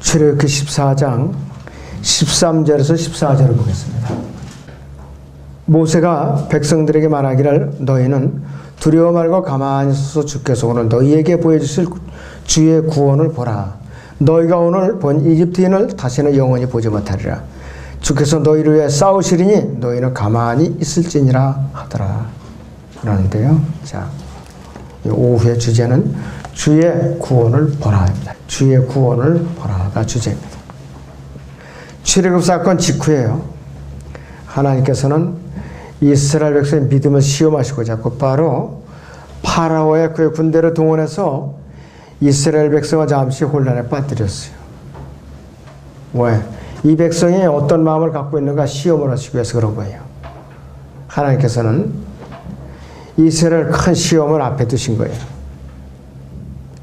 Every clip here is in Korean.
출애굽기 14장 13절에서 14절을 보겠습니다. 모세가 백성들에게 말하기를 너희는 두려워 말고 가만히 서서 주께서 오늘 너희에게 보여주실 주의 구원을 보라. 너희가 오늘 본 이집트인을 다시는 영원히 보지 못하리라. 주께서 너희를 위해 싸우시리니 너희는 가만히 있을지니라 하더라. 그러는데요. 자, 오후의 주제는 주의 구원을 보라입니다. 주의 구원을 보라가 주제입니다. 출애굽 사건 직후에요. 하나님께서는 이스라엘 백성의 믿음을 시험하시고자 곧바로 파라오의 그의 군대를 동원해서 이스라엘 백성을 잠시 혼란에 빠뜨렸어요. 왜? 이 백성이 어떤 마음을 갖고 있는가 시험을 하시기 위해서 그런 거예요. 하나님께서는 이스라엘 큰 시험을 앞에 두신 거예요.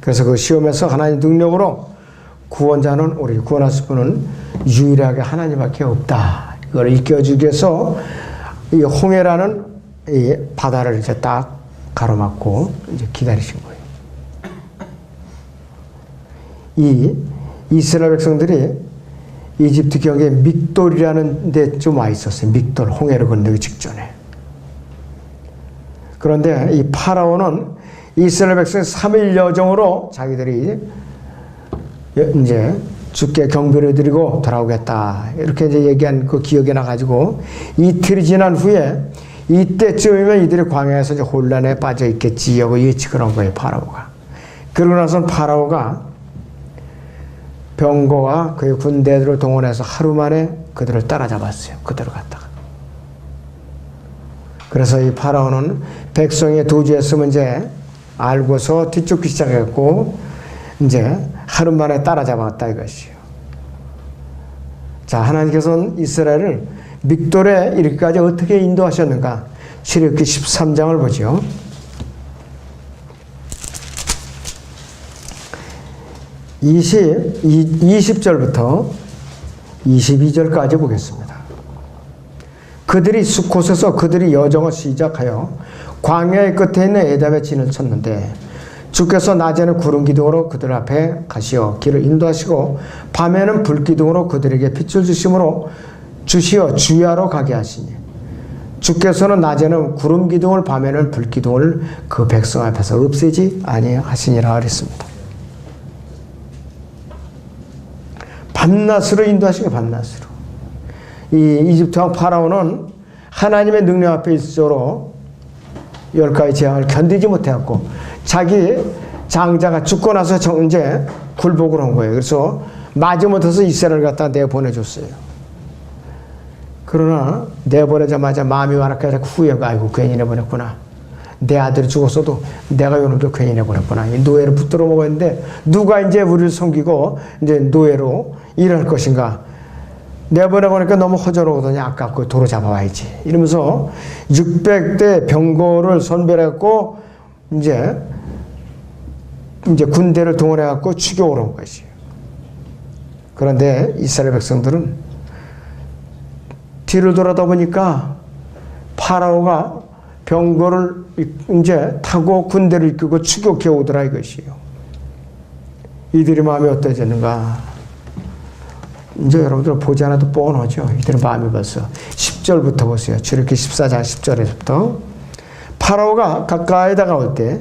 그래서 그 시험에서 하나님 능력으로 구원자는 우리 구원하실 분은 유일하게 하나님밖에 없다. 이걸 일깨워주기 위해서 이 홍해라는 이 바다를 이제 딱 가로막고 이제 기다리신 거예요. 이 이스라엘 백성들이 이집트 경에 믹돌이라는 데 좀 와 있었어요. 믹돌, 홍해를 건너기 직전에. 그런데 이 파라오는 이스라엘 백성의 3일 여정으로 자기들이 이제 주께 경배를 드리고 돌아오겠다. 이렇게 이제 얘기한 그 기억이 나가지고 이틀이 지난 후에 이때쯤이면 이들이 광야에서 이제 혼란에 빠져 있겠지 하고 예측을 한 거예요, 파라오가. 그러고 나서는 파라오가 병거와 그의 군대들을 동원해서 하루 만에 그들을 따라잡았어요. 그대로 갔다가. 그래서 이 파라오는 백성의 도주했으면 이제 알고서 뒤쫓기 시작했고 이제 하루 만에 따라잡았다 이것이요. 자, 하나님께서는 이스라엘을 믹돌에 이르기까지 어떻게 인도하셨는가? 출애굽기 13장을 보죠. 20절부터 22절까지 보겠습니다. 그들이 숫곳에서 그들이 여정을 시작하여 광야의 끝에 있는 에담의 진을 쳤는데 주께서 낮에는 구름 기둥으로 그들 앞에 가시어 길을 인도하시고 밤에는 불 기둥으로 그들에게 빛을 주시어 주야로 가게 하시니 주께서는 낮에는 구름 기둥을 밤에는 불 기둥을 그 백성 앞에서 없애지 아니하시니라 그랬습니다. 밤낮으로 인도하시고 밤낮으로. 이 이집트 왕 파라오는 하나님의 능력 앞에 있도록 10가지 재앙을 견디지 못해갖고 자기 장자가 죽고 나서 이제 굴복을 한 거예요. 그래서 마지못해서 이스라엘을 갖다 내보내줬어요. 그러나 내보내자마자 마음이 완악해서 후회가 아이고 괜히 내보냈구나. 내 아들이 죽었어도 내가 요놈도 괜히 내보냈구나. 이 노예를 붙들어 먹었는데 누가 이제 우리를 섬기고 이제 노예로 일할 것인가. 내보내고 나니까 너무 허전하거든요. 아깝고 도로 잡아와야지. 이러면서 600대 병거를 선별했고 이제 군대를 동원해갖고 추격을 한 것이에요. 그런데 이스라엘 백성들은 뒤를 돌아다 보니까 파라오가 병거를 이제 타고 군대를 이끌고 추격해 오더라 이것이에요. 이들의 마음이 어떠졌는가? 이제 여러분들 보지 않아도 뻔하죠. 이들의 마음이 벌써 10절부터 보세요. 출애굽기 14장 10절에서부터 파라오가 가까이 다가올 때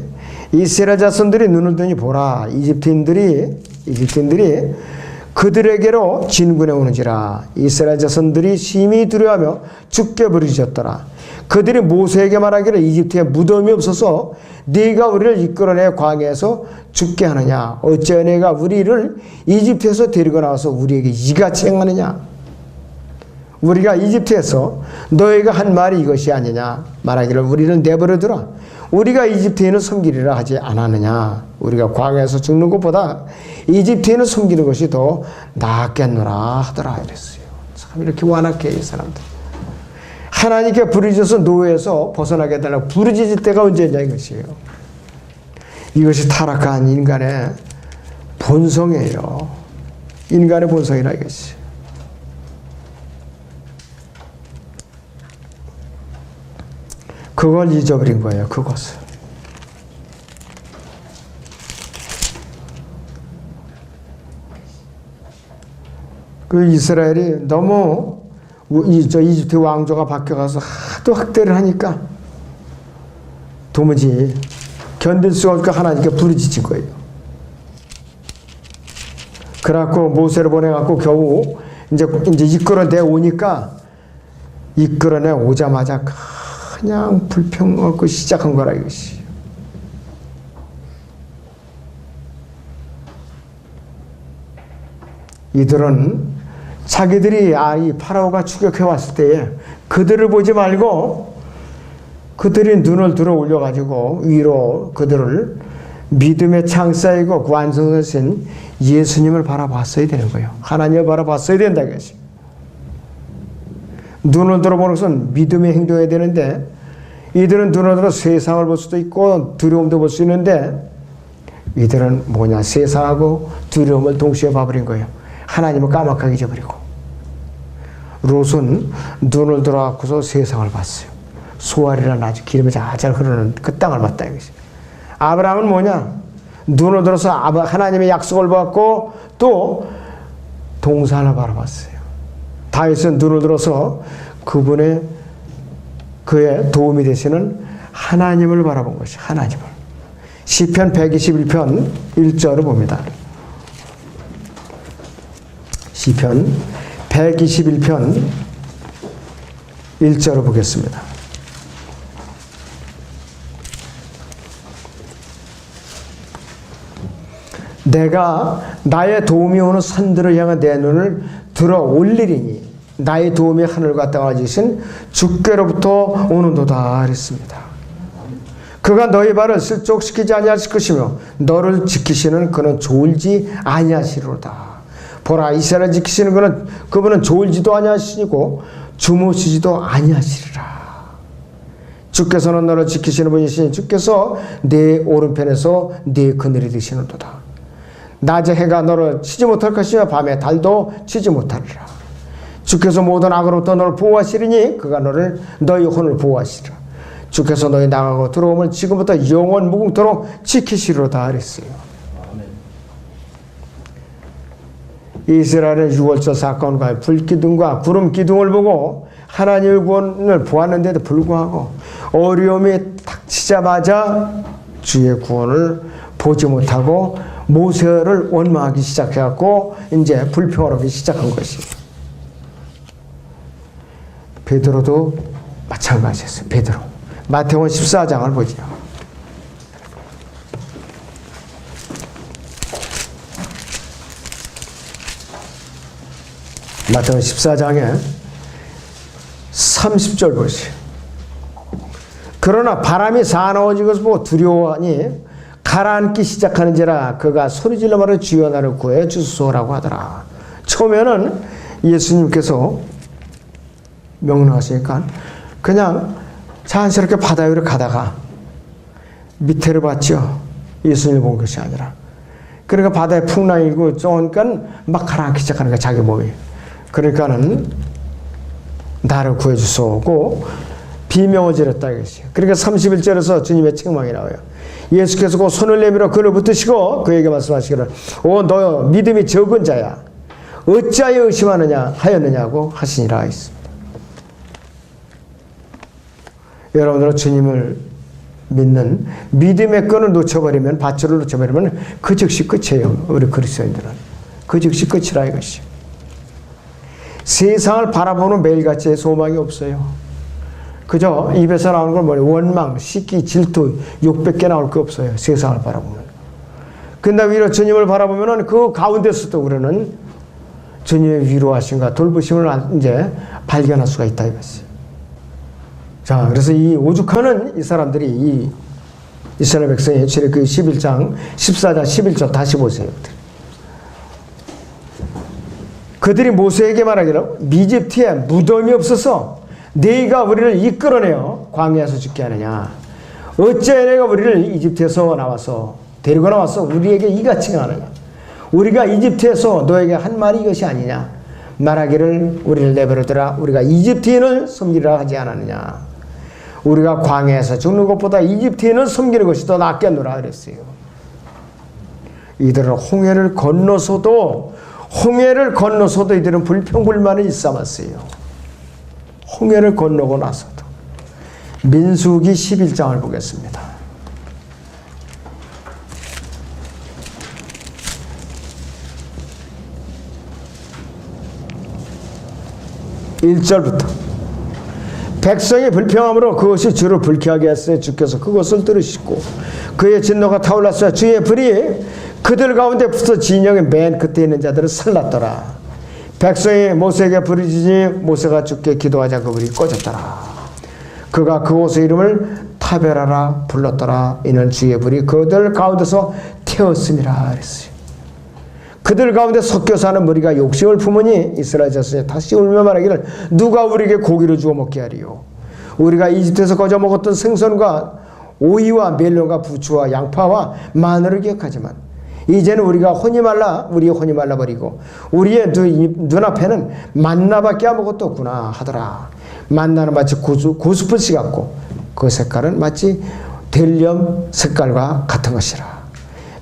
이스라엘 자손들이 눈을 뜨니 보라 이집트인들이 그들에게로 진군해 오는지라. 이스라엘 자손들이 심히 두려워하며 죽게 부르짖었더라. 그들이 모세에게 말하기를 이집트에 무덤이 없어서 네가 우리를 이끌어내 광야에서 죽게 하느냐. 어찌하여 네가 우리를 이집트에서 데리고 나와서 우리에게 이같이 행하느냐. 우리가 이집트에서 너희가 한 말이 이것이 아니냐. 말하기를 우리를 내버려두라. 우리가 이집트인을 섬기리라 하지 않았느냐. 우리가 광야에서 죽는 것보다 이집트인을 섬기는 것이 더 낫겠노라 하더라 이랬어요. 참 이렇게 완악해 이 사람들. 하나님께 부르짖어서 노예에서 벗어나게 해달라고 부르짖을 때가 언제냐 이것이에요. 이것이 타락한 인간의 본성이에요. 인간의 본성이라 이것이. 그걸 잊어버린 거예요. 그것을. 그 이스라엘이 너무 이집트 왕조가 바뀌어가서 하도 학대를 하니까 도무지 견딜 수가 없으니까 하나님께 부르짖은 거예요. 그래갖고 모세를 보내갖고 겨우 이제 이끌어내 오니까 이끌어내 오자마자 그냥 불평 얻고 시작한 거라 이것이. 이들은 자기들이 이 파라오가 추격해 왔을 때에 그들을 보지 말고 그들이 눈을 들어 올려가지고 위로 그들을 믿음의 창사이고 완성하신 예수님을 바라봤어야 되는 거예요. 하나님을 바라봤어야 된다 이것이. 눈을 들어보는 것은 믿음의 행동해야 되는데 이들은 눈을 들어 세상을 볼 수도 있고 두려움도 볼 수 있는데 이들은 뭐냐, 세상하고 두려움을 동시에 봐버린 거예요. 하나님을 까맣게 잊어버리고. 롯은 눈을 들어갖고서 세상을 봤어요. 소알이라는 아주 기름이 자잘 흐르는 그 땅을 봤다 이것이. 아브라함은 뭐냐, 눈을 들어서 하나님의 약속을 받고 또 동산을 바라봤어요. 다윗은 눈을 들어서 그의 도움이 되시는 하나님을 바라본 것이 하나님을. 시편 121편 1절을 봅니다. 시편 121편 1절을 보겠습니다. 내가 나의 도움이 오는 산들을 향한 내 눈을 들어 올리리니 나의 도움이 하늘과 땅을 지으신 주께로부터 오는도다 그랬습니다. 그가 너희 발을 실족시키지 아니하실 것이며 너를 지키시는 그는 졸지 아니하시리로다. 보라, 이스라엘을 지키시는 그분은 졸지도 아니하시고 주무시지도 아니하시리라. 주께서는 너를 지키시는 분이시니 주께서 내 오른편에서 내 그늘이 되시는도다. 낮에 해가 너를 치지 못할 것이며 밤에 달도 치지 못하리라. 주께서 모든 악으로부터 너를 보호하시리니 그가 너희 혼을 보호하시리라. 주께서 너희 나가고 들어오면 지금부터 영원 무궁토록 지키시리로다 그랬어요. 이스라엘의 6월절 사건과 불기둥과 구름기둥을 보고 하나님의 구원을 보았는데도 불구하고 어려움이 닥치자마자 주의 구원을 보지 못하고 모세를 원망하기 시작해갖고 이제 불평을 하기 시작한 것이에요. 베드로도 마찬가지였어요. 베드로. 마태복음 14장을 보죠. 마태복음 14장에 30절 보세요. 그러나 바람이 사나워진 것을 보고 두려워하니 가라앉기 시작하는지라 그가 소리질러 말해 주여 나를 구해 주소서라고 하더라. 처음에는 예수님께서 명령하시니까 그냥 자연스럽게 바다 위로 가다가 밑에를 봤죠. 예수님을 본 것이 아니라. 그러니까 바다에 풍랑이 일고 쪼니까 막 가라앉기 시작하는 거야, 자기 몸이. 그러니까는 나를 구해 주소고 비명을 지렀다 이것이에요. 그러니까 31절에서 주님의 책망이 나와요. 예수께서 그 손을 내밀어 그를 붙드시고 그에게 말씀하시기를 오 너 믿음이 적은 자야 어찌하여 하였느냐고 하시니라 했습니다. 여러분들은 주님을 믿는 믿음의 끈을 놓쳐버리면, 밧줄을 놓쳐버리면 그 즉시 끝이에요. 우리 그리스도인들은 그 즉시 끝이라 이것이. 세상을 바라보는 매일같이 소망이 없어요. 그저 입에서 나오는 건 뭐냐, 원망, 시기, 질투, 욕밖에 나올 게 없어요. 세상을 바라보면. 근데 오히려 주님을 바라보면 그 가운데서도 우리는 주님의 위로하심과 돌보심을 이제 발견할 수가 있다 이것이. 자, 그래서 이 오죽하는 이 사람들이 이 이스라엘 백성의 출애굽기 11장 14장 11절 다시 보세요. 그들이 모세에게 말하기를 이집트에 무덤이 없어서 네가 우리를 이끌어내어 광야에서 죽게 하느냐. 어째 내가 우리를 이집트에서 나와서 데리고 나와서 우리에게 이같이 하느냐. 우리가 이집트에서 너에게 한 말이 이것이 아니냐. 말하기를 우리를 내버려두라. 우리가 이집트인을 섬기라 하지 않았느냐. 우리가 광야에서 죽는 것보다 이집트인을 섬기는 것이 더 낫겠노라 그랬어요. 이들은 홍해를 건너서도 홍해를 건너서도 이들은 불평불만을 일삼았어요. 홍해를 건너고 나서도. 민수기 11장을 보겠습니다. 1절부터 백성이 불평함으로 그것이 주를 불쾌하게 했으니 주께서 그것을 들으시고 그의 진노가 타올랐어요. 주의 불이 그들 가운데 붙어 진영의 맨 끝에 있는 자들을 살랐더라. 백성이 모세에게 부르짖으니 모세가 주께 기도하자 그 불이 꺼졌더라. 그가 그곳의 이름을 타베라라 불렀더라. 이는 주의 불이 그들 가운데서 태웠음이라 그랬어요. 그들 가운데 섞여 사는 무리가 욕심을 품으니 이스라엘 자손이 다시 울며 말하기를 누가 우리에게 고기를 주어 먹게 하리요. 우리가 이집트에서 거저 먹었던 생선과 오이와 멜론과 부추와 양파와 마늘을 기억하지만 이제는 우리의 혼이 말라버리고 우리의 눈앞에는 만나밖에 아무것도 없구나 하더라. 만나는 마치 고수풀씨 같고 그 색깔은 마치 델륨 색깔과 같은 것이라.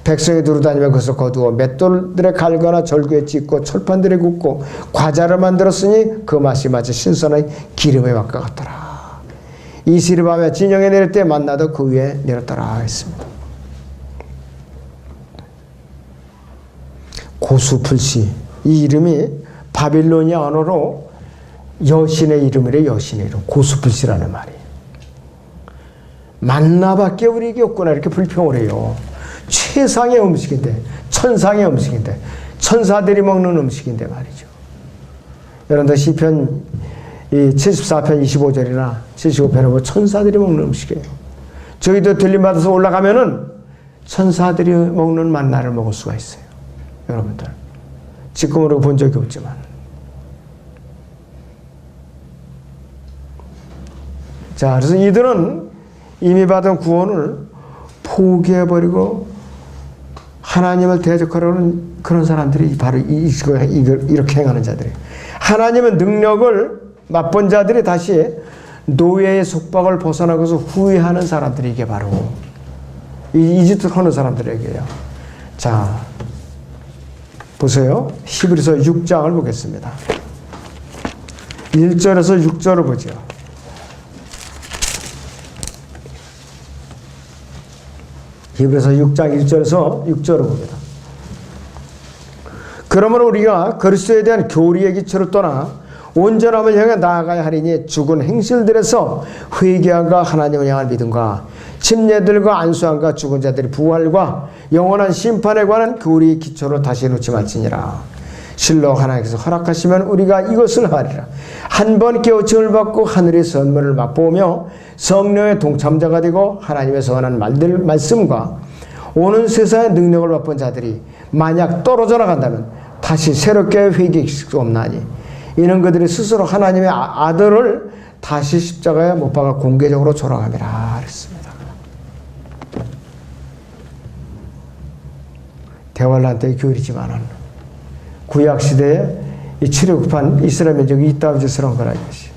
백성이 두루다니며 그것을 거두어 맷돌들에 갈거나 절구에 찢고 철판들에 굽고 과자를 만들었으니 그 맛이 마치 신선한 기름의 맛과 같더라. 이슬이 밤에 진영에 내릴 때 만나도 그 위에 내렸더라 했습니다. 고수풀씨, 이 이름이 바빌로니아 언어로 여신의 이름이래. 여신의 이름 고수풀씨라는 말이에요. 만나밖에 우리에게 없구나 이렇게 불평을 해요. 최상의 음식인데, 천상의 음식인데, 천사들이 먹는 음식인데 말이죠. 여러분들 시편 74편 25절이나 75편에 보면 천사들이 먹는 음식이에요. 저희도 들림받아서 올라가면은 천사들이 먹는 만나를 먹을 수가 있어요. 여러분들 지금으로 본 적이 없지만. 자, 그래서 이들은 이미 받은 구원을 포기해버리고 하나님을 대적하려는 그런 사람들이 바로 이렇게 행하는 자들이에요. 하나님의 능력을 맛본 자들이 다시 노예의 속박을 벗어나고서 후회하는 사람들이 이게 바로 이 짓을 하는 사람들에게요. 자, 보세요. 히브리서 6장을 보겠습니다. 1절에서 6절을 보죠. 히브리서 6장 1절에서 6절을 봅니다. 그러므로 우리가 그리스도에 대한 교리의 기초를 떠나 온전함을 향해 나아가야 하리니 죽은 행실들에서 회개함과 하나님을 향한 믿음과 침례들과 안수함과 죽은 자들의 부활과 영원한 심판에 관한 교리의 기초를 다시 놓지 말지니라. 실로 하나님께서 허락하시면 우리가 이것을 하리라. 한 번 깨우침을 받고 하늘의 선물을 맛보며 성령의 동참자가 되고 하나님의 선한 말씀과 오는 세상의 능력을 맛본 자들이 만약 떨어져 나간다면 다시 새롭게 회개할 수 없나니 이는 그들이 스스로 하나님의 아들을 다시 십자가에 못 박아 공개적으로 조롱함이라 그랬습니다. 대환란 때의 교리지만은 구약시대에 이 출애굽한 이스라엘 민족이 이따위 짓을 한 거라 이것이.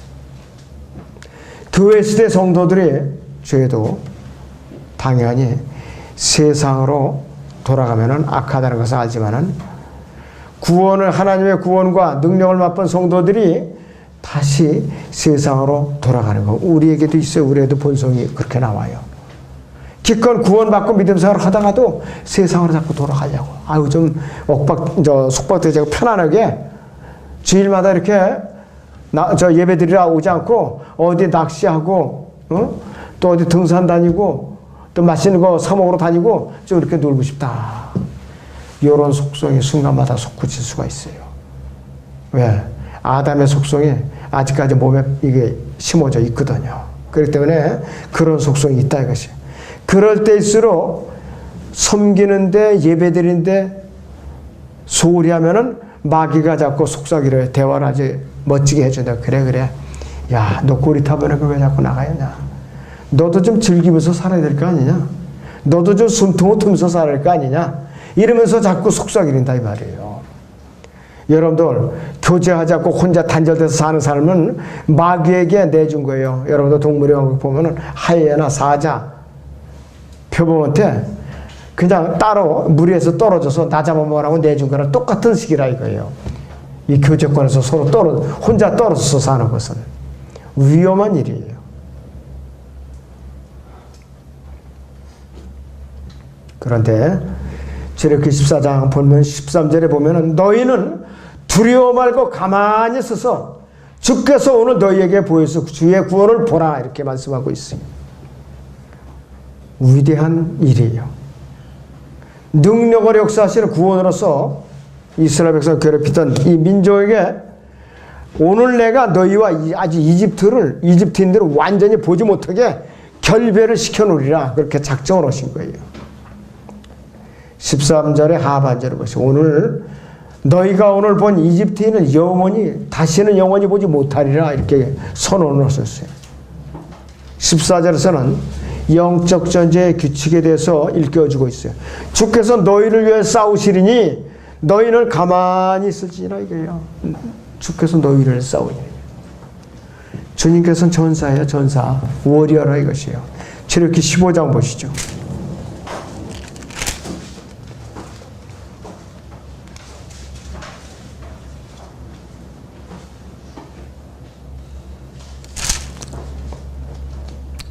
교회 시대 성도들의 죄도 당연히 세상으로 돌아가면은 악하다는 것을 알지만은 구원을 하나님의 구원과 능력을 맛본 성도들이 다시 세상으로 돌아가는 거 우리에게도 있어요. 우리에도 본성이 그렇게 나와요. 기껏 구원받고 믿음 생활을 하다가도 세상으로 자꾸 돌아가려고. 아유 좀 속박되자고 편안하게 주일마다 이렇게 예배드리러 오지 않고 어디 낚시하고 또 어디 등산 다니고 또 맛있는 거 사 먹으러 다니고 좀 이렇게 놀고 싶다. 이런 속성이 순간마다 솟구칠 수가 있어요. 왜? 아담의 속성이 아직까지 몸에 이게 심어져 있거든요. 그렇기 때문에 그런 속성이 있다 이것이. 그럴 때일수록 섬기는데 예배드리는데 소홀히 하면은 마귀가 자꾸 속삭이를 대화를 아주 멋지게 해준다. 그래. 야, 너 고리타분해 왜 자꾸 나가였냐? 너도 좀 즐기면서 살아야 될 거 아니냐? 너도 좀 숨통을 트면서 살아야 될 거 아니냐? 이러면서 자꾸 속삭이린다 이 말이에요. 여러분들 교제하지 않고 혼자 단절돼서 사는 삶은 마귀에게 내준 거예요. 여러분들 동물의 왕국 보면은 하이에나 사자 표범한테 그냥 따로 물 위에서 떨어져서 나 잡아먹으라고 내준 거랑 똑같은 식이라 이거예요. 이 교제권에서 서로 혼자 떨어져서 사는 것은 위험한 일이에요. 그런데 출애굽기 14장 보면 13절에 보면은 너희는 두려워 말고 가만히 서서 주께서 오늘 너희에게 보여서 주의 구원을 보라 이렇게 말씀하고 있어요. 위대한 일이에요. 능력을 역사하시는 구원으로서 이스라엘 백성을 괴롭히던 이 민족에게 오늘 내가 너희와 아주 이집트인들을 완전히 보지 못하게 결배를 시켜놓으리라 그렇게 작정을 하신 거예요. 13절의 하반절을 보시오. 오늘 너희가 오늘 본 이집트인은 다시는 영원히 보지 못하리라 이렇게 선언을 하셨어요. 14절에서는 영적 전쟁의 규칙에 대해서 일깨워주고 있어요. 주께서 너희를 위해 싸우시리니 너희는 가만히 있을지니라 이거예요. 주께서 너희를 위해 싸우니. 주님께서는 전사예요. 전사. 워리어라 이것이에요. 출애굽기 15장 보시죠.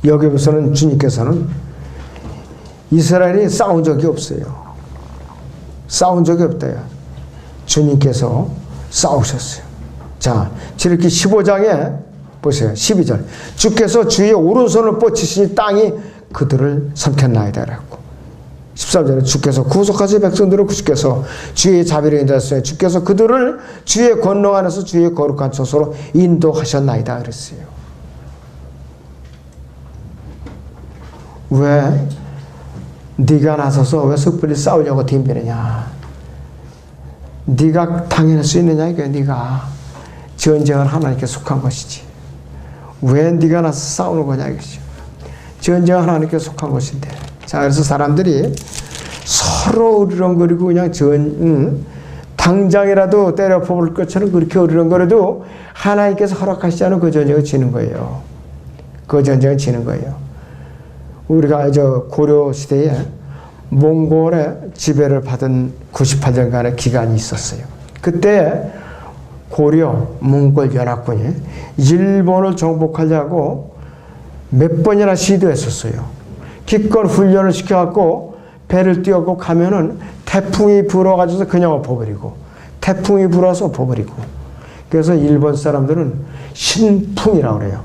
여기서는 주님께서는 이스라엘이 싸운 적이 없어요. 싸운 적이 없대요. 주님께서 싸우셨어요. 자, 출애굽기 15장에 보세요. 12절. 주께서 주의 오른손을 뻗치시니 땅이 그들을 삼켰나이다. 라고. 13절에 주께서 구속하신 백성들을 주께서 주의 자비로 인도하셨어요. 주께서 그들을 주의 권능 안에서 주의 거룩한 처소로 인도하셨나이다. 그랬어요. 왜 네가 나서서 왜 섣불리 싸우려고 덤비느냐. 네가 당해낼 수 있느냐 이게. 네가 전쟁은 하나님께 속한 것이지. 왜 네가 나서 싸우는 거냐 이것이. 전쟁은 하나님께 속한 것인데. 자, 그래서 사람들이 서로 으르렁거리고 그냥 당장이라도 때려 뽑을 것처럼 그렇게 으르렁거려도 하나님께서 허락하시지 않은 그 전쟁을 지는 거예요. 그 전쟁을 지는 거예요. 우리가 고려 시대에 몽골의 지배를 받은 98년간의 기간이 있었어요. 그때 고려 몽골 연합군이 일본을 정복하려고 몇 번이나 시도했었어요. 기껏 훈련을 시켜갖고 배를 띄우고 가면은 태풍이 불어가지고 그냥 엎어버리고 태풍이 불어서 엎어버리고. 그래서 일본 사람들은 신풍이라고 그래요.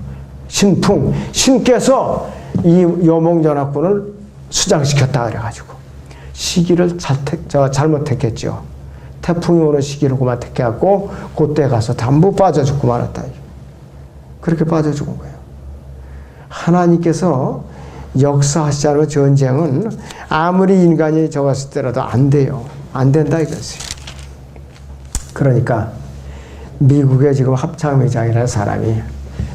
신풍. 신께서 이 여몽연합군을 수장시켰다 그래가지고 시기를 잘못 택했죠. 태풍이 오는 시기를 그만 택해갖고 그때 가서 전부 빠져 죽고 말았다. 그렇게 빠져 죽은 거예요. 하나님께서 역사하시지 않으면 전쟁은 아무리 인간이 적었을 때라도 안 돼요. 안 된다 이거지. 그러니까 미국의 지금 합참의장이라는 사람이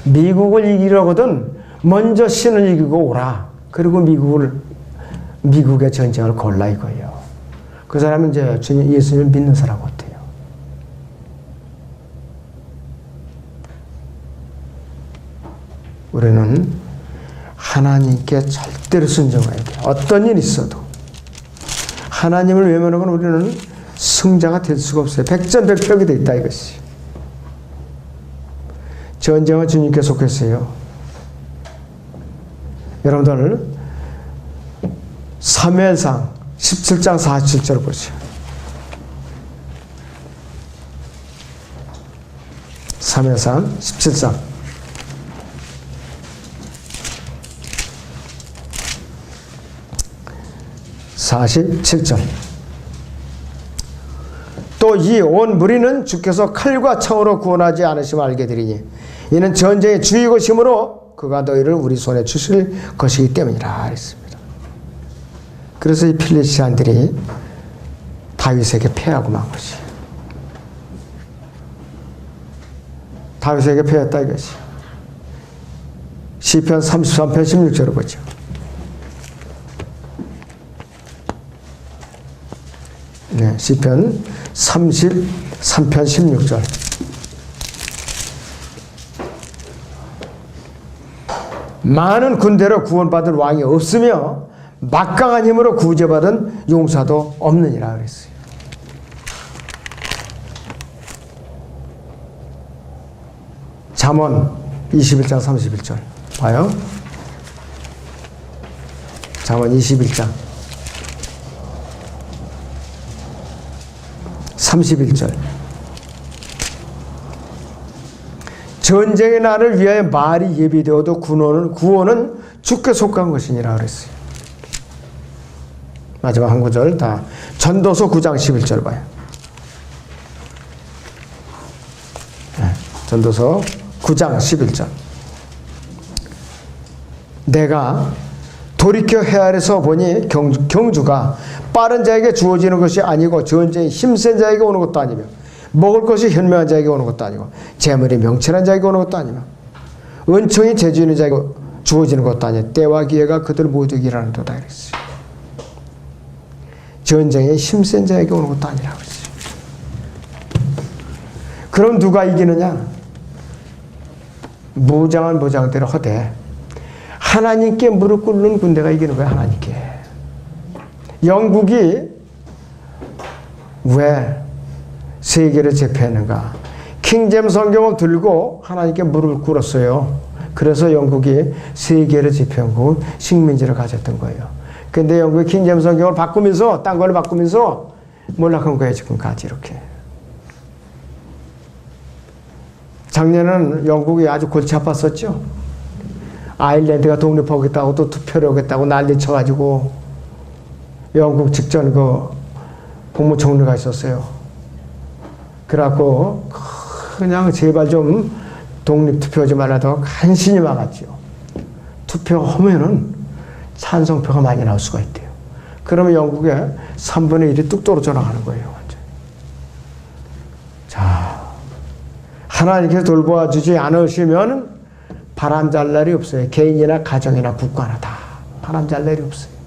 미국을 이기려거든 먼저 신을 이기고 오라. 그리고 미국의 전쟁을 걸라 이거예요. 그 사람은 이제 예수님을 믿는 사람 같아요. 우리는 하나님께 절대로 순종해야 돼요. 어떤 일이 있어도. 하나님을 외면하면 우리는 승자가 될 수가 없어요. 백전백패하게 돼 있다 이것이. 전쟁은 주님께 속했어요. 여러분들 사무엘상 17장 47절을 보세요. 사무엘상 17장 47절. 또 이 온 무리는 주께서 칼과 창으로 구원하지 않으심을 알게 되리니 이는 전쟁의 주의 것이므로 그가 너희를 우리 손에 주실 것이기 때문이라 했습니다. 그래서 이 필리스티안들이 다윗에게 패하고 만 것이. 다윗에게 패했다 이것이. 시편 33편 16절을 보죠. 네, 시편 33편 16절. 많은 군대로 구원받을 왕이 없으며 막강한 힘으로 구제받은 용사도 없느니라 그랬어요. 잠언 21장 31절 봐요. 잠언 21장 31절. 전쟁의 날을 위하여 말이 예비되어도 구원은 주께 속한 것이니라 그랬어요. 마지막 한 구절 다 전도서 9장 11절 봐요. 전도서 9장 11절. 내가 돌이켜 헤아려서 보니 경주가 빠른 자에게 주어지는 것이 아니고 전쟁이 힘센 자에게 오는 것도 아니며 먹을 것이 현명한 자에게 오는 것도 아니고 재물이 명철한 자에게 오는 것도 아니며 은총이 재주 있는 자에게 주어지는 것도 아니며 때와 기회가 그들 모두에게 일하는도다 그랬어요. 전쟁에 힘센 자에게 오는 것도 아니라고 그랬어요. 그럼 누가 이기느냐? 무장한 무장대로 허대 하나님께 무릎 꿇는 군대가 이기는 거야. 하나님께. 영국이 왜 세계를 제패했는가? 킹제임스 성경을 들고 하나님께 무릎을 꿇었어요. 그래서 영국이 세계를 제패한 거 식민지를 가졌던 거예요. 근데 영국이 킹제임스 성경을 바꾸면서 딴 걸로 바꾸면서 몰락한 거예요. 지금까지 이렇게. 작년에는 영국이 아주 골치 아팠었죠. 아일랜드가 독립하겠다고 또 투표를 하겠다고 난리 쳐가지고 영국 직전 그 국무총리가 있었어요. 그래갖고 그냥 제발 좀 독립투표하지 말라고 간신히 막았죠. 투표하면은 찬성표가 많이 나올 수가 있대요. 그러면 영국의 3분의 1이 뚝 떨어져 나가는 거예요. 완전. 자, 하나님께서 돌보아주지 않으시면 바람 잘 날이 없어요. 개인이나 가정이나 국가나 다 바람 잘 날이 없어요.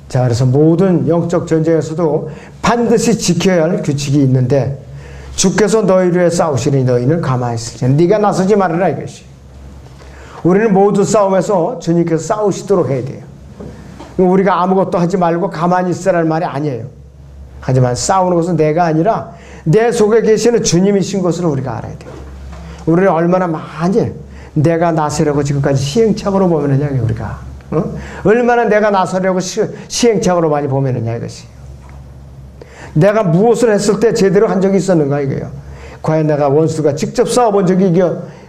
자, 그래서 모든 영적 전쟁에서도 반드시 지켜야 할 규칙이 있는데 주께서 너희를 위해 싸우시니 너희는 가만히 있으니 네가 나서지 말아라 이것이. 우리는 모든 싸움에서 주님께서 싸우시도록 해야 돼요. 우리가 아무것도 하지 말고 가만히 있으라는 말이 아니에요. 하지만 싸우는 것은 내가 아니라 내 속에 계시는 주님이신 것을 우리가 알아야 돼요. 우리는 얼마나 많이 내가 나서려고 지금까지 시행착오로 보면은 우리가 얼마나 내가 나서려고 시행착오로 많이 보면은 이것이. 내가 무엇을 했을 때 제대로 한 적이 있었는가 이거예요. 과연 내가 원수가 직접 싸워본 적이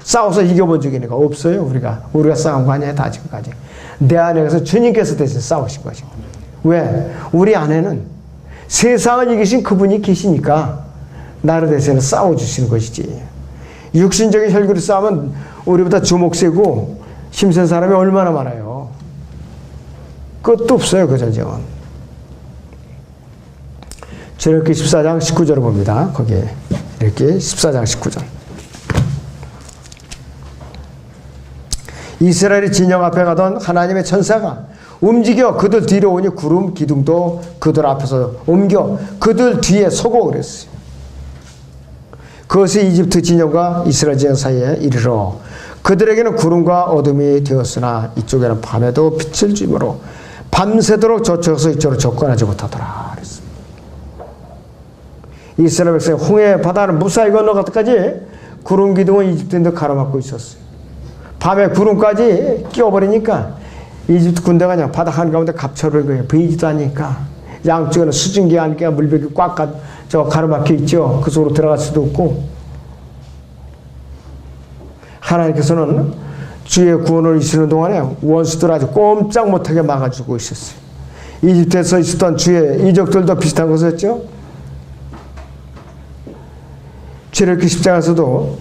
싸워서 이겨본 적이 없어요. 우리가 싸운 거 아니에요. 다 지금까지. 내 안에서 주님께서 대신 싸우신 것입니다. 왜? 우리 안에는 세상을 이기신 그분이 계시니까 나를 대신에 싸워주시는 것이지. 육신적인 혈기로 싸우면 우리보다 주먹 세고 힘센 사람이 얼마나 많아요. 끝도 없어요. 그 전쟁은. 출애굽기 14장 19절을 봅니다. 거기에 이렇게 14장 19절. 이스라엘이 진영 앞에 가던 하나님의 천사가 움직여 그들 뒤로 오니 구름 기둥도 그들 앞에서 옮겨 그들 뒤에 서고 그랬어요. 그것이 이집트 진영과 이스라엘 진영 사이에 이르러 그들에게는 구름과 어둠이 되었으나 이쪽에는 밤에도 빛을 주므로 밤새도록 저쪽에서 이쪽으로 접근하지 못하더라 그랬어요. 이스라엘 백성이 홍해 바다를 무사히 건너갈 때까지 구름 기둥은 이집트인들 가로막고 있었어요. 밤에 구름까지 끼워버리니까 이집트 군대가 그냥 바다 한가운데 갑철을 거예요. 보이지도 않으니까. 양쪽에는 수증기가 아니까 물벽이 꽉 가로막혀 있죠. 그 속으로 들어갈 수도 없고. 하나님께서는 주의 구원을 이루는 동안에 원수들 아주 꼼짝 못하게 막아주고 있었어요. 이집트에서 있었던 주의 이적들도 비슷한 것이었죠. 출애굽기 10장에서도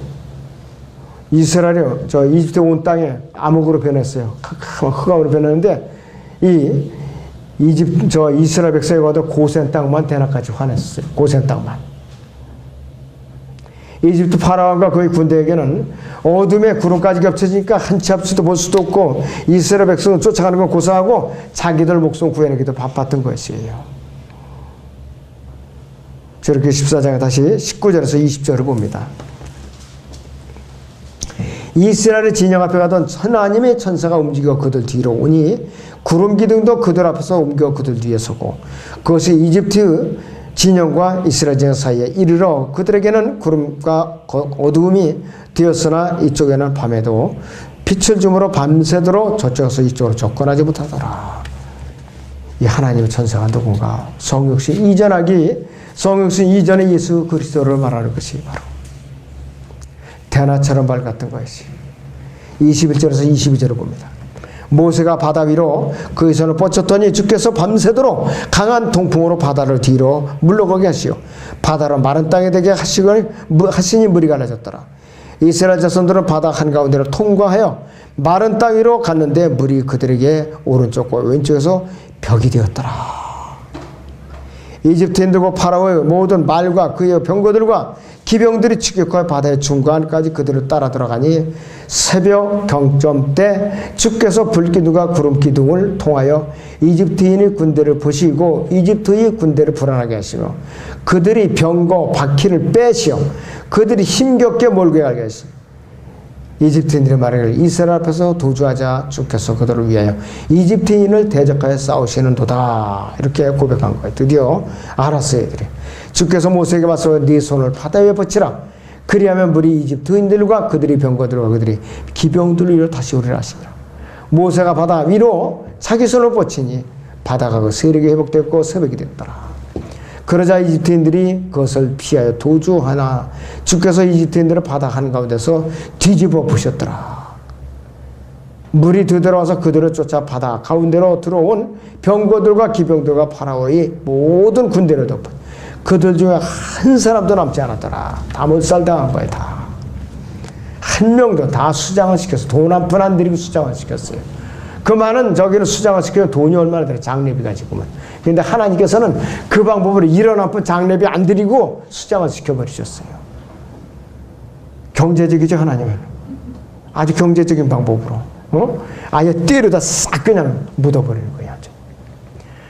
이스라엘이 이집트 온 땅에 암흑으로 변했어요. 흑암으로 변했는데 이스라엘 백성이 가도 고센 땅만 대낮까지 화냈어요. 고센 땅만. 이집트 파라오가 그의 군대에게는 어둠에 구름까지 겹쳐지니까 한치 앞수도 볼 수도 없고 이스라엘 백성은 쫓아가는 건 고사하고 자기들 목숨 구해내기도 바빴던 것이에요. 저렇게 14장에 다시 19절에서 20절을 봅니다. 이스라엘의 진영 앞에 가던 하나님의 천사가 움직여 그들 뒤로 오니 구름 기둥도 그들 앞에서 옮겨 그들 뒤에 서고 그것이 이집트 진영과 이스라엘 진영 사이에 이르러 그들에게는 구름과 어두움이 되었으나 이쪽에는 밤에도 빛을 주므로 밤새도록 저쪽에서 이쪽으로 접근하지 못하더라. 이 하나님의 천사가 누군가? 성육신 이전에 예수 그리스도를 말하는 것이 바로 대나처럼 밝았던 것이지. 21절에서 22절을 봅니다. 모세가 바다 위로 그의 손을 뻗쳤더니 주께서 밤새도록 강한 동풍으로 바다를 뒤로 물러가게 하시오. 바다로 마른 땅에 되게 하시니 물이 갈라졌더라. 이스라엘 자손들은 바다 한가운데로 통과하여 마른 땅 위로 갔는데 물이 그들에게 오른쪽과 왼쪽에서 벽이 되었더라. 이집트인들과 파라오의 모든 말과 그의 병거들과 기병들이 추격하여 바다의 중간까지 그들을 따라 들어가니 새벽 경점 때 주께서 불기둥과 구름기둥을 통하여 이집트인의 군대를 보시고 이집트의 군대를 불안하게 하시며 그들이 병거 바퀴를 빼시어 그들이 힘겹게 몰게 하게 하시며 이집트인들의 말을 이스라엘 앞에서 도주하자 주께서 그들을 위하여 이집트인을 대적하여 싸우시는도다. 이렇게 고백한 거예요. 드디어 알았어요. 애들이. 주께서 모세에게 말씀하여 네 손을 바다 위에 뻗치라. 그리하면 물이 이집트인들과 그들이 병거들과 그들이 기병들을 위로 다시 오리라 하시니라. 모세가 바다 위로 자기 손을 뻗치니 바다가 그 세력이 회복됐고 새벽이 됐더라. 그러자 이집트인들이 그것을 피하여 도주하나 주께서 이집트인들을 바다 한가운데서 뒤집어 부셨더라. 물이 되돌아와서 그들을 쫓아 바다 가운데로 들어온 병거들과 기병들과 파라오의 모든 군대를 덮은 그들 중에 한 사람도 남지 않았더라. 다 몰살당한 거예요. 다. 한 명도 다 수장을 시켰어요. 돈 한 푼 안 들이고 수장을 시켰어요. 그 많은 저기를 수장을 시키면 돈이 얼마나 들어요. 장례비가 지금은. 그런데 하나님께서는 그 방법으로 1원 한 푼 장례비 안 드리고 수장을 시켜버리셨어요. 경제적이죠, 하나님은. 아주 경제적인 방법으로. 아예 띠로다 싹 그냥 묻어버리는 거예요.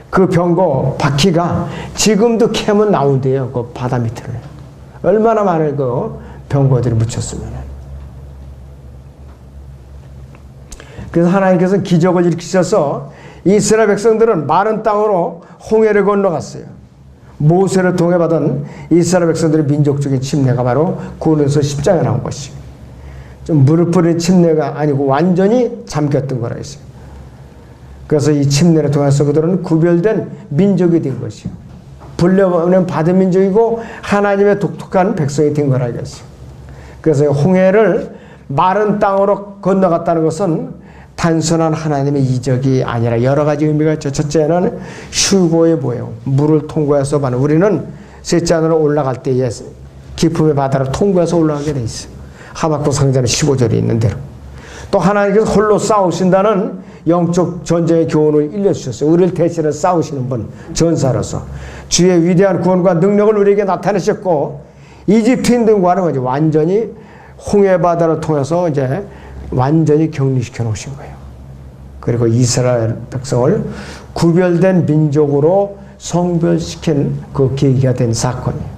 그 병거 바퀴가 지금도 캐면 나온대요. 그 바다 밑을. 얼마나 많은 그 병거들이 묻혔으면. 그래서 하나님께서 기적을 일으키셔서 이스라엘 백성들은 마른 땅으로 홍해를 건너갔어요. 모세를 통해 받은 이스라엘 백성들의 민족적인 침례가 바로 구원에서 10장에 나온 것이에요. 좀 물을 뿌리는 침례가 아니고 완전히 잠겼던 거라 했어요. 그래서 이 침례를 통해서 그들은 구별된 민족이 된 것이요. 분려는 받은 민족이고 하나님의 독특한 백성이 된 거라 했어요. 그래서 홍해를 마른 땅으로 건너갔다는 것은 단순한 하나님의 이적이 아니라 여러 가지 의미가 있죠. 첫째는 휴고의 모형, 물을 통과해서 가는. 우리는 셋째 하늘로 올라갈 때에 기쁨의 바다를 통과해서 올라가게 돼 있어요. 하박국 상자는 15절에 있는 대로. 또 하나님께서 홀로 싸우신다는 영적 전쟁의 교훈을 일러주셨어요. 우리를 대신해 싸우시는 분, 전사로서. 주의 위대한 구원과 능력을 우리에게 나타내셨고 이집트인들과는 이제 완전히 홍해 바다를 통해서 이제 완전히 격리시켜 놓으신 거예요. 그리고 이스라엘 백성을 구별된 민족으로 성별시킨 그 계기가 된 사건이에요.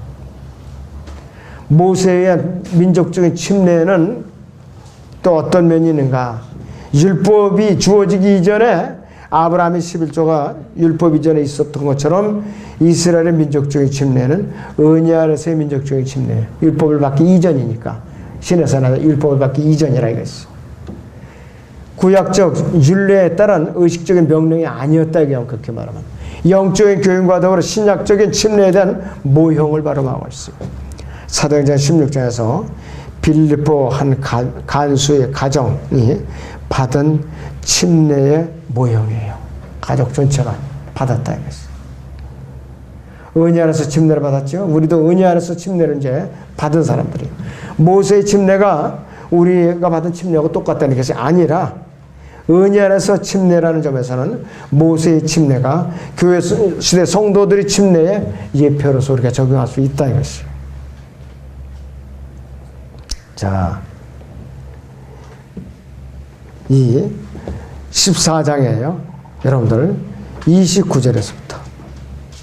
모세의 민족적인 침례에는 또 어떤 면이 있는가? 율법이 주어지기 이전에 아브라함의 11조가 율법 이전에 있었던 것처럼 이스라엘의 민족적인 침례는 은혜 아래서의 민족적인 침례. 율법을 받기 이전이니까. 신에서 나 율법을 받기 이전이라 이거지. 구약적 율례에 따른 의식적인 명령이 아니었다 이게 그렇게 말하면 영적인 교훈과 더불어 신약적인 침례에 대한 모형을 바로 말하고 있습니다. 사도행전 16장에서 빌립보 한 간수의 가정이 받은 침례의 모형이에요. 가족 전체가 받았다 이거지. 은혜 안에서 침례를 받았죠. 우리도 은혜 안에서 침례를 이제 받은 사람들이에요. 모세의 침례가 우리가 받은 침례하고 똑같다는 것이 아니라 은혜 안에서 침례라는 점에서는 모세의 침례가 교회 시대 성도들의 침례에 예표로서 우리가 적용할 수 있다 이것이에요. 자, 이 14장이에요. 여러분들 29절에서부터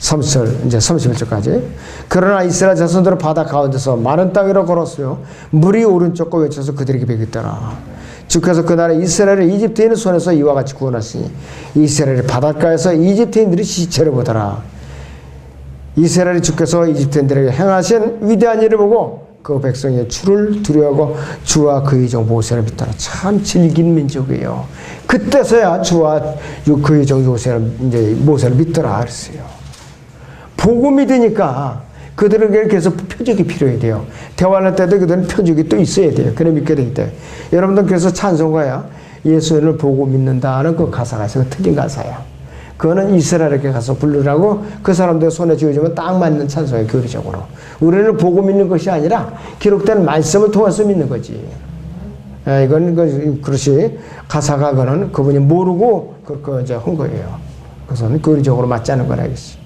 30절, 이제 31절까지. 그러나 이스라엘 자손들은 바다 가운데서 마른 땅 위로 걸었으며 물이 오른쪽과 왼쪽에서 그들에게 베겼더라. 주께서 그날에 이스라엘을 이집트인의 손에서 이와 같이 구원하시니 이스라엘이 바닷가에서 이집트인들이 시체를 보더라. 이스라엘이 주께서 이집트인들에게 행하신 위대한 일을 보고 그 백성의 주를 두려워하고 주와 그의 종 모세를 믿더라. 참 질긴 민족이에요. 그때서야 주와 그의 종 모세를 믿더라 그랬어요. 보고 믿으니까 그들에게 계속 표적이 필요해야 돼요. 대화할 때도 그들은 표적이 또 있어야 돼요. 그래 믿게 되기 때문에. 여러분들 그래서 찬송가야 예수를 보고 믿는다는 그 가사가 있어요. 틀린 가사야. 그거는 이스라엘에게 가서 부르라고 그 사람들 손에 쥐어주면 딱 맞는 찬송이에요. 교리적으로. 우리는 보고 믿는 것이 아니라 기록된 말씀을 통해서 믿는 거지. 이건 그렇지 가사가 그는 그분이 모르고 그렇게 이제 한 거예요. 그래서 교리적으로 맞지 않은 거라겠지.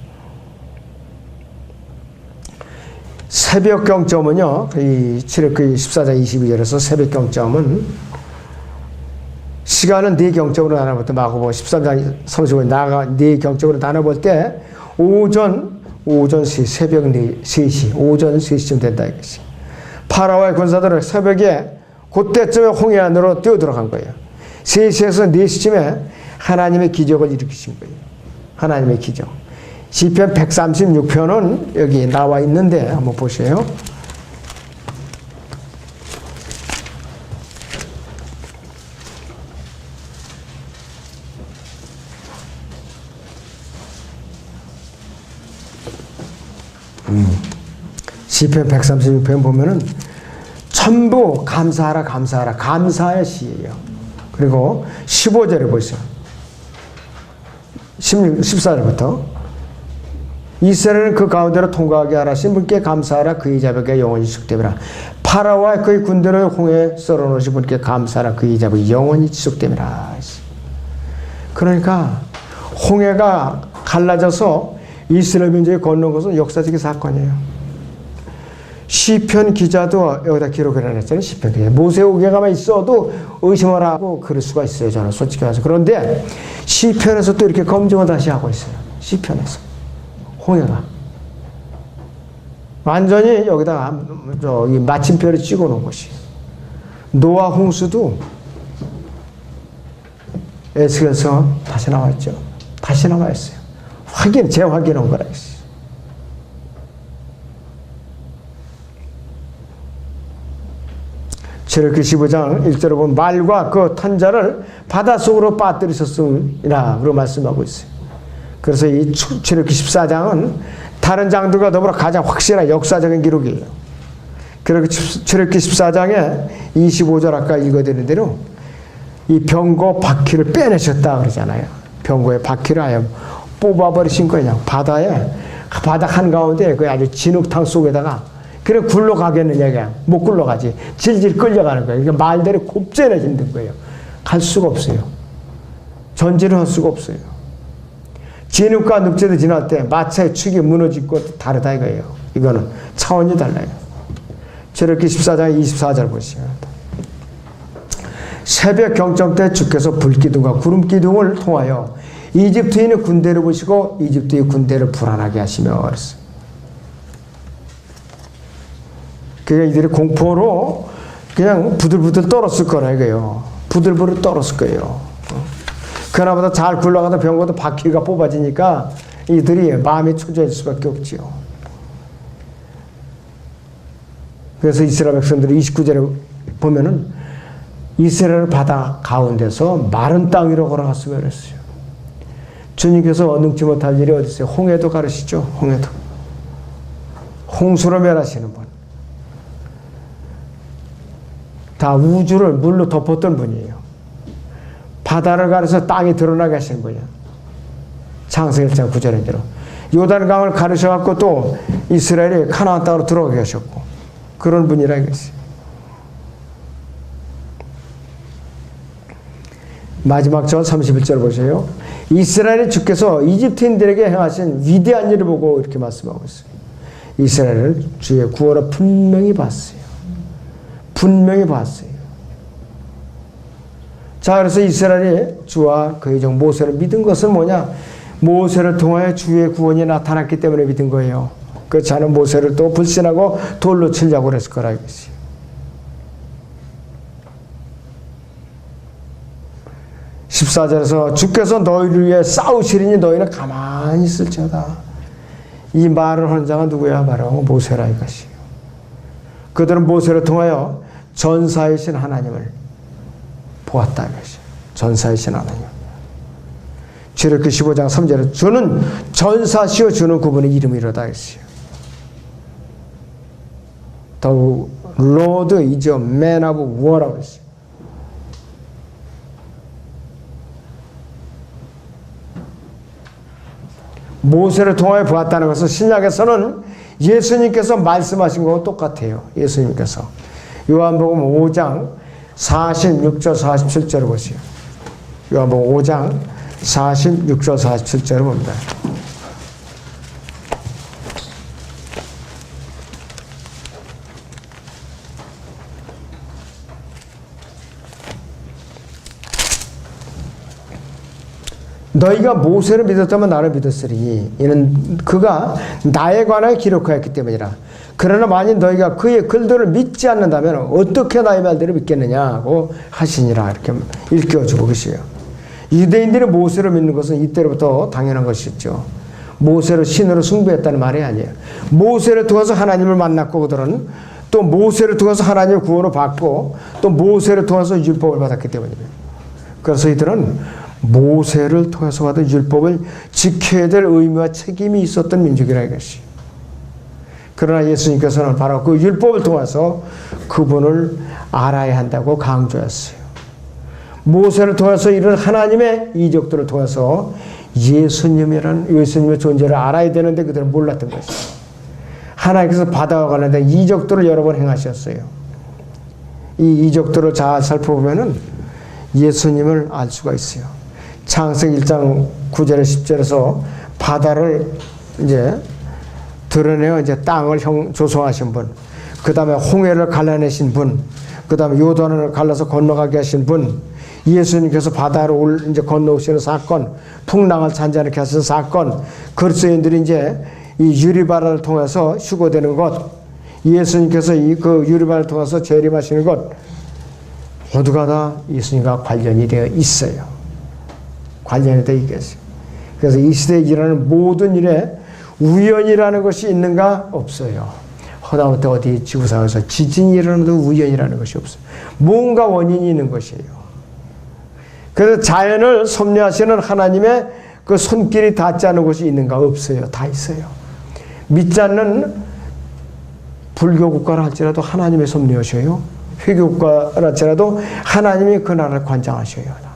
새벽 경점은요, 이 출애굽기 14장 22절에서 새벽 경점은 시간은 네 경점으로 나눠볼 때 마가복음 13장 35절 나가 네 경점으로 나눠볼 때 오전 3시, 새벽 3시, 오전 3시쯤 된다 이것이. 파라오의 군사들은 새벽에 그때쯤에 홍해 안으로 뛰어들어간 거예요. 3시에서 4시쯤에 하나님의 기적을 일으키신 거예요. 하나님의 기적. 시편 136편은 여기 나와 있는데 한번 보세요. 시편 136편 보면은 전부 감사하라 감사하라 감사의 시예요. 그리고 15절에 보세요. 14절부터 이스라엘은 그 가운데로 통과하게 하라신 분께 감사하라 그의 자비가 영원히 지속되리라. 파라오와 그의 군대를 홍해에 썰어놓으신 분께 감사하라 그의 자비가 영원히 지속되리라. 그러니까 홍해가 갈라져서 이스라엘 민족이 건넌 것은 역사적인 사건이에요. 시편 기자도 여기다 기록을 해놨잖아요. 시편 기자. 모세오경에만 있어도 의심을 하고 그럴 수가 있어요. 저는 솔직히 말해서. 그런데 시편에서 또 이렇게 검증을 다시 하고 있어요. 시편에서. 홍해가. 완전히 여기다가 이 마침표를 찍어 놓은 것이에요. 노아 홍수도 에스겔서 다시 나왔죠. 다시 나와 있어요. 재확인한 거라 했어요. 출애굽기 15장 1절에 보면 말과 그 탄자를 바닷속으로 빠뜨리셨음이라 그런 말씀하고 있어요. 그래서 이 출애굽기 14장은 다른 장들과 더불어 가장 확실한 역사적인 기록이에요. 그리고 출애굽기 14장에 25절 아까 읽어드린 대로 이 병거 바퀴를 빼내셨다 그러잖아요. 병거의 바퀴를 아예 뽑아버리신 거예요. 바다 한가운데 그 아주 진흙탕 속에다가 그래 굴러가겠느냐 그냥 못 굴러가지. 질질 끌려가는 거예요. 그러니까 말대로 곱제나 힘든 거예요. 갈 수가 없어요. 전진을 할 수가 없어요. 진흙과 늪지도 지날 때 마차의 축이 무너질 것도 다르다 이거예요. 이거는 차원이 달라요. 출애굽기 14장 24절 보시면 새벽 경점 때 주께서 불기둥과 구름기둥을 통하여 이집트인의 군대를 보시고 이집트의 군대를 불안하게 하시며 그랬어요. 그러니까 이들이 공포로 그냥 부들부들 떨었을 거라 이거예요. 부들부들 떨었을 거예요. 그나마도 잘 굴러가던 병거도 바퀴가 뽑아지니까 이들이 마음이 초조해질 수밖에 없지요. 그래서 이스라엘 백성들이 29절에 보면은 이스라엘 바다 가운데서 마른 땅 위로 걸어갔으며 그랬어요. 주님께서 능치 못할 일이 어디 있어요? 홍해도 가르시죠. 홍해도. 홍수로 멸하시는 분. 다 우주를 물로 덮었던 분이에요. 바다를 가르쳐 땅이 드러나게 하시는 분이에요. 창세기 1장 9절인 대로. 요단강을 가르셔갖고 또 이스라엘이 가나안 땅으로 들어가게 하셨고 그런 분이라 이거지. 마지막 절 31절 보세요. 이스라엘의 주께서 이집트인들에게 행하신 위대한 일을 보고 이렇게 말씀하고 있어요. 이스라엘은 주의 구원을 분명히 봤어요. 분명히 봤어요. 자, 그래서 이스라엘이 주와 그의 종 모세를 믿은 것은 뭐냐? 모세를 통하여 주의 구원이 나타났기 때문에 믿은 거예요. 그렇지 않은 모세를 또 불신하고 돌로 치려고 그랬을 거라 이것이. 14절에서 주께서 너희를 위해 싸우시리니 너희는 가만히 있을지어다. 이 말을 하는 자가 누구야? 바로 모세라 이것이요. 그들은 모세를 통하여 전사이신 하나님을 보았다 이것이요. 전사이신 하나님. 출애굽기 15장 3절에 주는 전사시요 주는 그분의 이름이로다 했어요. The Lord is a man of war라고 했어요. 모세를 통하여 보았다는 것은 신약에서는 예수님께서 말씀하신 것과 똑같아요. 예수님께서. 요한복음 5장 46절 47절을 보세요. 요한복음 5장 46절 47절을 봅니다. 너희가 모세를 믿었다면 나를 믿었으리니 이는 그가 나에 관하여 기록하였기 때문이라. 그러나 만일 너희가 그의 글들을 믿지 않는다면 어떻게 나의 말들을 믿겠느냐고 하시니라. 이렇게 일깨워주고 계시요. 유대인들이 모세를 믿는 것은 이때로부터 당연한 것이었죠. 모세를 신으로 숭배했다는 말이 아니에요. 모세를 통해서 하나님을 만났고 그들은 또 모세를 통해서 하나님의 구원을 받고 또 모세를 통해서 율법을 받았기 때문입니다. 그래서 이들은 모세를 통해서 받은 율법을 지켜야 될 의무와 책임이 있었던 민족이라 이것이. 그러나 예수님께서는 바로 그 율법을 통해서 그분을 알아야 한다고 강조했어요. 모세를 통해서 이런 하나님의 이적들을 통해서 예수님의 존재를 알아야 되는데 그들은 몰랐던 것이에요. 하나님께서 바다와 관련된 이적들을 여러 번 행하셨어요. 이 이적들을 잘 살펴보면은 예수님을 알 수가 있어요. 창세기 1장 9절에 10절에서 바다를 이제 드러내어 이제 땅을 조성하신 분, 그 다음에 홍해를 갈라내신 분, 그 다음에 요단을 갈라서 건너가게 하신 분, 예수님께서 바다로 이제 건너오시는 사건, 풍랑을 잔잔하게 하신 사건, 그리스도인들이 이제 이 유리바다를 통해서 휴거되는 것, 예수님께서 그 유리바다를 통해서 재림하시는 것, 모두가 다 예수님과 관련이 되어 있어요. 관련이 되어 있겠어요. 그래서 이 시대에 일어나는 모든 일에 우연이라는 것이 있는가? 없어요. 허다못해 어디 지구상에서 지진이 일어나도 우연이라는 것이 없어요. 뭔가 원인이 있는 것이에요. 그래서 자연을 섭리하시는 하나님의 그 손길이 닿지 않은 곳이 있는가? 없어요. 다 있어요. 믿지 않는 불교 국가를 할지라도 하나님의 섭리하셔요. 회교 국가를 할지라도 하나님이 그 나라를 관장하셔요.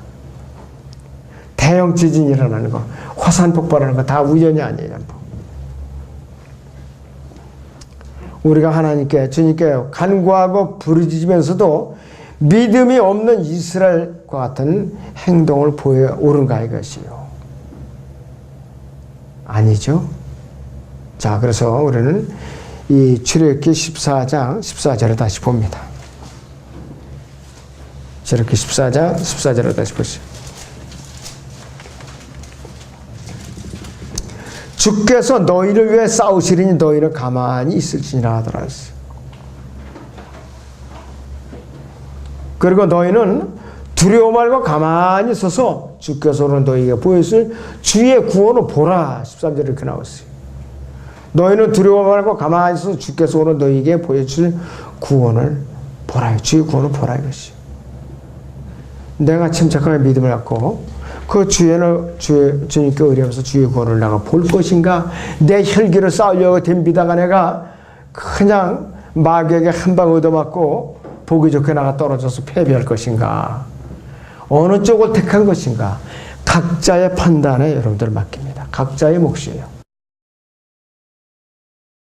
대형 지진이 일어나는 거, 화산 폭발하는 거 다 우연이 아니에요. 우리가 하나님께, 주님께 간구하고 부르짖으면서도 믿음이 없는 이스라엘과 같은 행동을 보여 옳은가 이것이요. 아니죠. 자, 그래서 우리는 이 출애굽기 14장 14절을 다시 봅니다. 출애굽기 14장 14절을 다시 보시죠. 주께서 너희를 위해 싸우시리니 너희는 가만히 있을지니라 하더라. 그리고 너희는 두려워 말고 가만히 서서 주께서 오늘 너희에게 보여줄 주의 구원을 보라. 13절에 이렇게 나왔어요. 너희는 두려워 말고 가만히 서서 주께서 오늘 너희에게 보여줄 구원을 보라. 주의 구원을 보라 이것이. 내가 침착하게 믿음을 갖고 그 주님께 의뢰하면서 주의 구원을 내가 볼 것인가? 내 혈기를 쌓으려고 덤비다가 내가 그냥 마귀에게 한 방 얻어맞고 보기 좋게 나가 떨어져서 패배할 것인가? 어느 쪽을 택한 것인가? 각자의 판단에 여러분들 맡깁니다. 각자의 몫이에요.